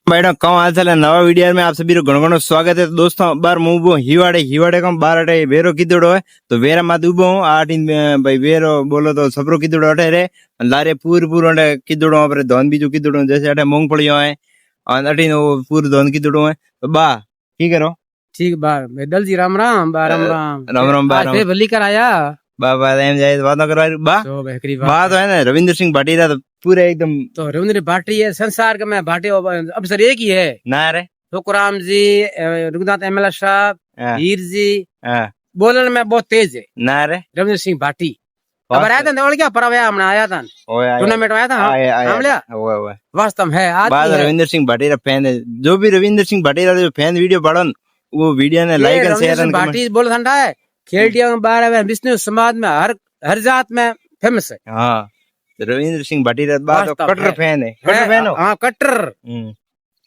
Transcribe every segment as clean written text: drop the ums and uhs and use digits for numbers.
भाई कौन हाल चाल है। नवा वीडियो में आप सभी को घणो स्वागत है। तो दोस्तों बार मैं उबो हिवाड़े कम बार अटे वेरो किदड़ो है तो वेरा मात उबो हूँ आटीन भाई वेरो बोलो तो सबरो किदड़ो अटे रे लारे पूर अटे किदड़ो अपने धन बीजू किदड़ो जैसे अटे मूंगफलियों है और अटीन पूर धन किदड़ो है तो बा की करो ठीक बा दल जी राम राम बा राम राम राम राम बा आज फिर भली कर आया बा बा एम जाए बात करो बा तो बहकरी बा तो है ना रविंद्र सिंह भाटिया तो पूरे एकदम तो रविंद्र भाटी है संसार का मैं भाटी अब सर एक ही है ना रे तुकराम जी रघुनाथ एमएलए साहब हाँ, हीर जी हाँ, बोलने में बहुत तेज है ना रे रविंद्र सिंह भाटी अब आया था और क्या परवाया हमने आया था टूर्नामेंट में आया था हम लिया वास्तव में है बात रविंद्र सिंह भाटिया फैन है। जो भी रविंद्र सिंह भाटिया जो फैन वीडियो पढ़ो वो वीडियो ने लाइक और शेयर भाटी बोल ठंडा है खेलटिया में बारह विष्णु समाज में हर जात में फेमस है। हाँ रविंद्र सिंह भाटिया बात तो कट्टर फैन है कट्टर फैन हो हाँ कट्टर।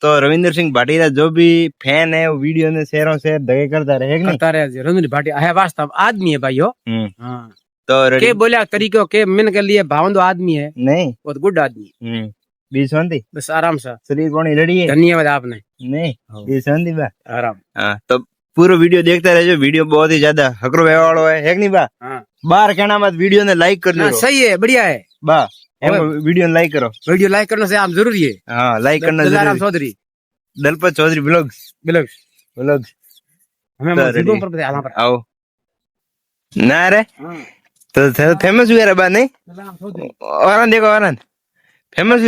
तो रविंद्र सिंह भाटिया जो भी फैन है वो वीडियो ने शेयर दगे करता रहे करता रहे। रविंद्र भाटिया है वास्तव आदमी है भाई हो। हाँ तो के बोलिया तरीको के मिन के लिए भावंदो आदमी है नहीं बहुत गुड आदमी बीस शांति बस आराम से शरीर कौन रेडी है। धन्यवाद आपने नहीं बीस शांति बा आराम। हाँ तो पूरा वीडियो देखते रहो। वीडियो बहुत ही ज्यादा हकरो व्यवहार वालो है नहीं बा। बाहर कहना मत वीडियो ने लाइक कर लो। सही है बढ़िया है बा वीडियो लाइक करो। वीडियो लाइक करने से आप जरूरी है। हाँ लाइक करना जरूरी। चौधरी दलपत चौधरी ब्लॉग्स हमें आओ ना रे तो फेमस हुआ रे बा नहीं और देखो और फेमस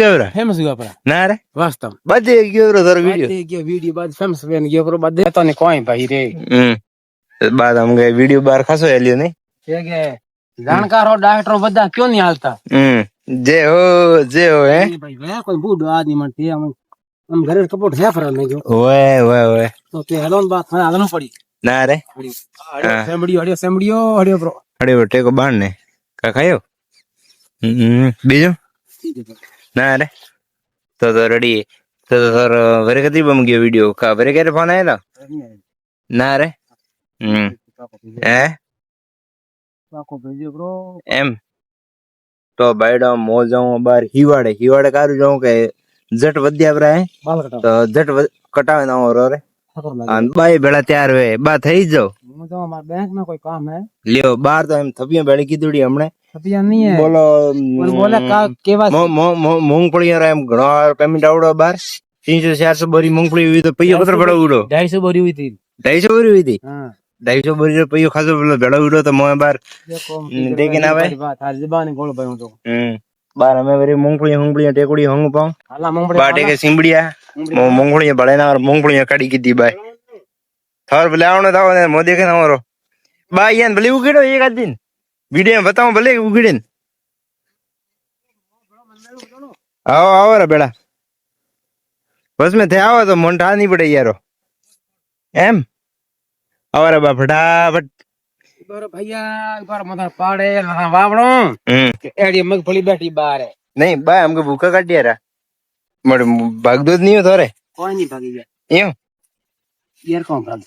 हुआ पर ना रे वास्तव बदे गयो रो सर वीडियो बाद फेमस बन गयो पर बदे तो ने कोई भाई रे बाद हम गए वीडियो बार खासो एलियो नहीं ठीक है जानकार हो डॉक्टर बदा क्यों नहीं हालता जे हो है भाई वे कोई बूढ़ो आदमी मनती हम घर कपड़ है पर नहीं जो ओए तो ते हेलोन बात है आगनो पड़ी ना रे सेमड़ियो ब्रो अरे बेटे को बाण ने का खायो बीजो ना रे तो रेडी तो सर वेरे कती बम गयो वीडियो का वेरे केरे फोन आया ना रे पाको भेजो ब्रो एम तो बायडा मॉल जाऊं बार हिवाड़े कारू जाऊं के जट वद्या बरा है बाल कटाओ तो जट कटावे ना और रे बाई बेड़ा तैयार हुए बा थई जाओ तो हमारे बैंक में कोई काम है लियो बाहर तो हम थपिया बेड़ी की दूड़ी हमने थपिया नहीं है बोलो बोले का केवा मूंगफली रे हम घणो पेमेंट आवड़ो बार 300-400 बोरी मूंगफली हुई तो पइयो कतर बड़ा उड़ो 250 बोरी हुई थी 250 बोरी हुई थी। हां 250 बोरी रो पइयो खासो बड़ा उड़ो तो मोए बार देखे ना भाई बात आज जबान गोल पाऊं तो बार हमें वेरी मूंगफली टेकुड़ी होंग पाऊं हां मूंगफली बाटे के सिंबड़िया मूंगफली बड़े ना और मूंगफली कड़ी की दी भाई थार बुलावनो था ने मो देखे ना और बा यान भले उगड़ो एक आध दिन वीडियो में बताऊं भले उगड़ेन आओ रे बेड़ा बस में थे आओ तो मोंटा नहीं पड़े यारो एम आओ रे बा फटाफट बार भैया बार मदर पाड़े वावड़ो एड़ी मगफली बैठी बाहर है नहीं बा हमको भूखा काट दिया रा मर भाग दो नहीं हो थोरे कोई नहीं भागी गया यूं यार कौन भाग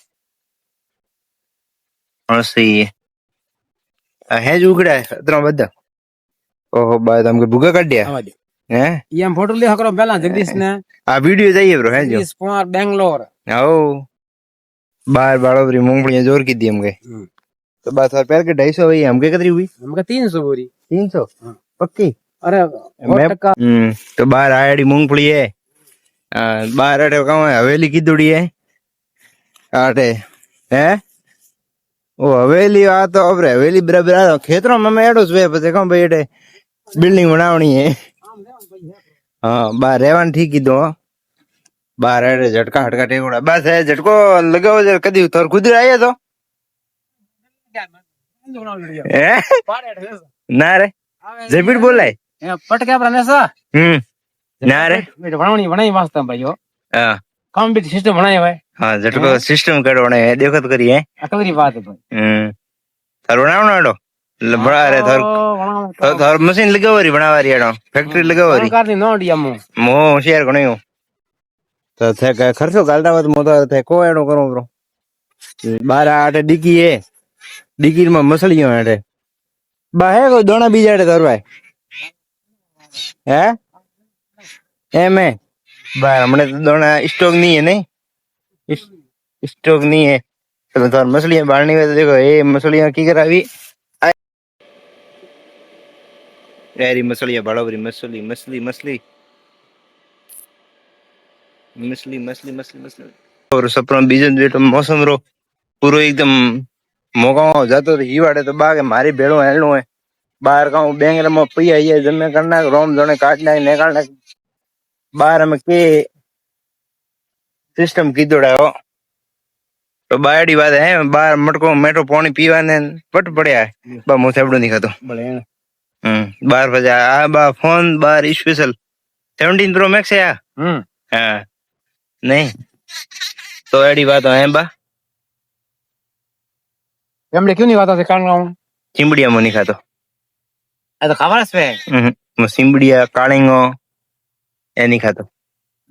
और सही है जो उगड़ा है इतना बद्दा ओहो बाद हमको भूखा काट दिया हैं ये हम फोटो ले हकरो पहला जगदीश ने आ वीडियो चाहिए ब्रो है जो जगदीश कुमार बेंगलोर आओ बाहर बाड़ो मूंगफलियां जोर की दी हमके तो बात और पैर के 250 हुई हमके कितनी हुई हमके 300 बोरी 300 पक्की अरे तो बाहर आड़ी मूंगफली है बाहर अटे कहाँ है हवेली की दुड़ी है आटे है वो हवेली आ तो अब हवेली बराबर आ खेतरों में मैं एडो सुबह पता कहूँ भाई एटे बिल्डिंग बनावनी है हाँ बाहर रेवन ठीक ही दो बाहर अटे झटका हटका टेकोड़ा बस है झटको लगाओ जरा कदी तोर खुद आया तो ना रे जेबिट बोला है पट क्या बनाने सा ना रे बनावनी बनाई वास्तव भाई हो हां काम भी सिस्टम बनाए हुए हां झटको सिस्टम करो ने देखो तो करिए अकबरी बात है भाई थार बनावनो आडो बड़ा रे थार मशीन लगावरी बनावरी आडो फैक्ट्री लगावरी कर दी नो डिया मो शेयर गणयो तो थे खर्चो गालदा मत मो तो थे को एडो करो ब्रो 12 आटे डिकी है डिकी में मसलियो आटे बा है कोई दोना बीजाड़े थार भाई है एम है बार हमने तो दोना स्टॉक नहीं है नहीं स्टॉक नहीं है तो तार मछलियां बालनी में तो देखो ये मछलियां की करावी यारी मछलियां बराबरी मछली मछली मछली मछली मछली मछली मछली और सपना बीजन जो मौसम रो पूरो एकदम मोगा जातो तो हीवाड़े तो बागे मारी भेड़ो हेलनो है बाहर का बैंगल में पिया ये जमे करना रोम जोने काटना निकालना बाहर में के सिस्टम कीधोड़ा हो तो बायडी बात है बाहर मटको मेट्रो पानी पीवा ने पट पड़या है बा मुंह सेबड़ो नहीं खातो बार बजा आ बा फोन बार स्पेशल 17 प्रो मैक्स है या हाँ नहीं तो एडी बात है बा हमने क्यों नहीं खाता से कान गाऊं चिंबड़िया मुंह नहीं खातो तो खावा से चिंबड़िया कालेंगो ए नहीं खातो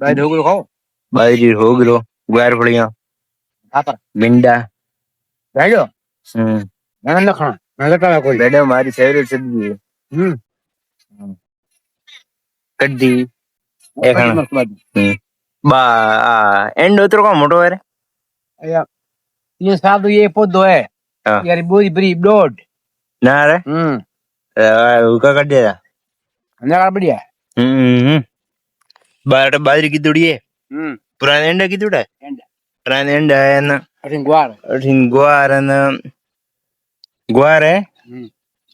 भाई ढोकलो खाओ बाजरी हो गलो ग्वार फड़िया खाता भिंडा बैठो मैं ना खाना मैं तो कोई बेडो हमारी फेवरेट सब्जी है कड्डी ए खाना बा एंड उतर को मोटो है या 3 साल तो ये पौधो है यार बोरी बरी डोड ना रे उका कट दिया अंदर बढ़िया बार बाजरी की दुड़ी है पुराने एंडा की दुड़ा पुराने एंडा है ना अठिन ग्वार है ना ग्वार है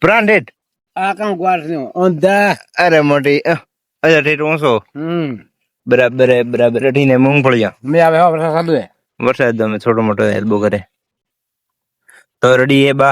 पुरान डेट आ कम ग्वार से ओंदा अरे मोटी अच्छा डेट 100 बराबर है बराबर अठिन है मूंगफलियां मैं आवे हो वर्षा चालू है वरसाद में छोटो मोटो हेल्प करे तो रेडी है बा